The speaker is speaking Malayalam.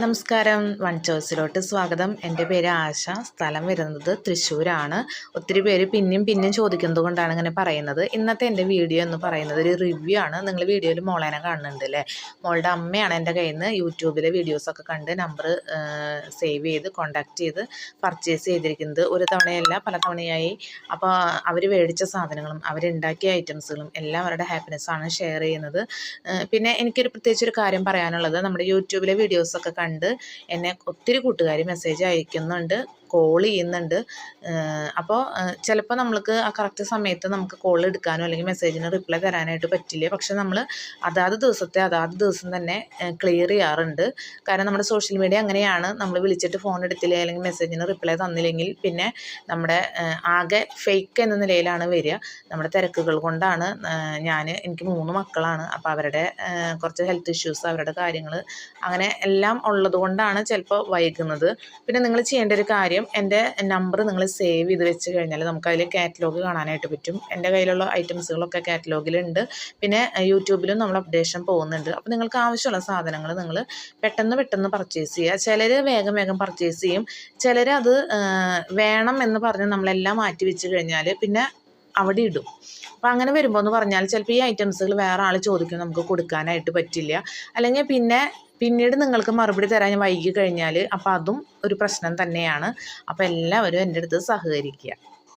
നമസ്കാരം, വൺ ചോയ്സിലോട്ട് സ്വാഗതം. എൻ്റെ പേര് ആശ. സ്ഥലം വരുന്നത് തൃശ്ശൂരാണ്. ഒത്തിരി പേര് പിന്നെയും ചോദിക്കുന്നത് കൊണ്ടാണ് ഇങ്ങനെ പറയുന്നത്. ഇന്നത്തെ എൻ്റെ വീഡിയോ എന്ന് പറയുന്നത് ഒരു റിവ്യൂ ആണ്. നിങ്ങൾ വീഡിയോയിൽ മോളേനെ കാണുന്നുണ്ട് അല്ലേ? മോളുടെ അമ്മയാണ് എൻ്റെ കയ്യിൽ നിന്ന് യൂട്യൂബിലെ വീഡിയോസൊക്കെ കണ്ട് നമ്പർ സേവ് ചെയ്ത് കോൺടാക്റ്റ് ചെയ്ത് പർച്ചേസ് ചെയ്തിരിക്കുന്നത്. ഒരു തവണയല്ല, പല തവണയായി. അപ്പോൾ അവർ മേടിച്ച സാധനങ്ങളും അവരുണ്ടാക്കിയ ഐറ്റംസുകളും എല്ലാം അവരുടെ ഹാപ്പിനെസ്സാണ് ഷെയർ ചെയ്യുന്നത്. പിന്നെ എനിക്കൊരു പ്രത്യേകിച്ചൊരു കാര്യം പറയാനുള്ളത്, നമ്മുടെ യൂട്യൂബിലെ വീഡിയോസൊക്കെ കണ്ട് എന്നെ ഒത്തിരി കൂട്ടുകാർ മെസ്സേജ് അയക്കുന്നുണ്ട്, കോൾ ചെയ്യുന്നുണ്ട്. അപ്പോൾ ചിലപ്പോൾ നമ്മൾക്ക് ആ കറക്റ്റ് സമയത്ത് നമുക്ക് കോൾ എടുക്കാനോ അല്ലെങ്കിൽ മെസ്സേജിന് റിപ്ലൈ തരാനായിട്ട് പറ്റില്ല. പക്ഷെ നമ്മൾ അതാത് ദിവസം തന്നെ ക്ലിയർ ചെയ്യാറുണ്ട്. കാരണം നമ്മുടെ സോഷ്യൽ മീഡിയ അങ്ങനെയാണ്. നമ്മൾ വിളിച്ചിട്ട് ഫോൺ എടുത്തില്ല അല്ലെങ്കിൽ മെസ്സേജിന് റിപ്ലൈ തന്നില്ലെങ്കിൽ പിന്നെ നമ്മുടെ ആകെ ഫേക്ക് എന്ന നിലയിലാണ് വരിക. നമ്മുടെ തിരക്കുകൾ കൊണ്ടാണ്. എനിക്ക് 3 മക്കളാണ്. അപ്പോൾ അവരുടെ കുറച്ച് ഹെൽത്ത് ഇഷ്യൂസ്, അവരുടെ കാര്യങ്ങൾ അങ്ങനെ എല്ലാം ഉള്ളത് കൊണ്ടാണ് ചിലപ്പോൾ വൈകുന്നത്. പിന്നെ നിങ്ങൾ ചെയ്യേണ്ട ഒരു കാര്യം, എൻ്റെ നമ്പർ നിങ്ങൾ സേവ് ചെയ്ത് വെച്ച് കഴിഞ്ഞാൽ നമുക്കതിൽ കാറ്റലോഗ് കാണാനായിട്ട് പറ്റും. എൻ്റെ കയ്യിലുള്ള ഐറ്റംസുകളൊക്കെ കാറ്റലോഗിലുണ്ട്. പിന്നെ യൂട്യൂബിലും നമ്മൾ അപ്ഡേഷൻ പോകുന്നുണ്ട്. അപ്പോൾ നിങ്ങൾക്ക് ആവശ്യമുള്ള സാധനങ്ങൾ നിങ്ങൾ പെട്ടെന്ന് പർച്ചേസ് ചെയ്യുക. ചിലർ വേഗം പർച്ചേസ് ചെയ്യും. ചിലർ അത് വേണം എന്ന് പറഞ്ഞ് നമ്മളെല്ലാം മാറ്റി വെച്ച് കഴിഞ്ഞാൽ പിന്നെ അവിടെ ഇടും. അപ്പോൾ അങ്ങനെ വരുമ്പോൾ എന്ന് പറഞ്ഞാൽ ചിലപ്പോൾ ഈ ഐറ്റംസുകൾ വേറെ ആൾ ചോദിക്കും, നമുക്ക് കൊടുക്കാനായിട്ട് പറ്റില്ല. അല്ലെങ്കിൽ പിന്നീട് നിങ്ങൾക്ക് മറുപടി തരാൻ വൈകി കഴിഞ്ഞാൽ അപ്പോൾ അതും ഒരു പ്രശ്നം തന്നെയാണ്. അപ്പോൾ എല്ലാവരും എൻ്റെ അടുത്ത് സഹകരിക്കുക.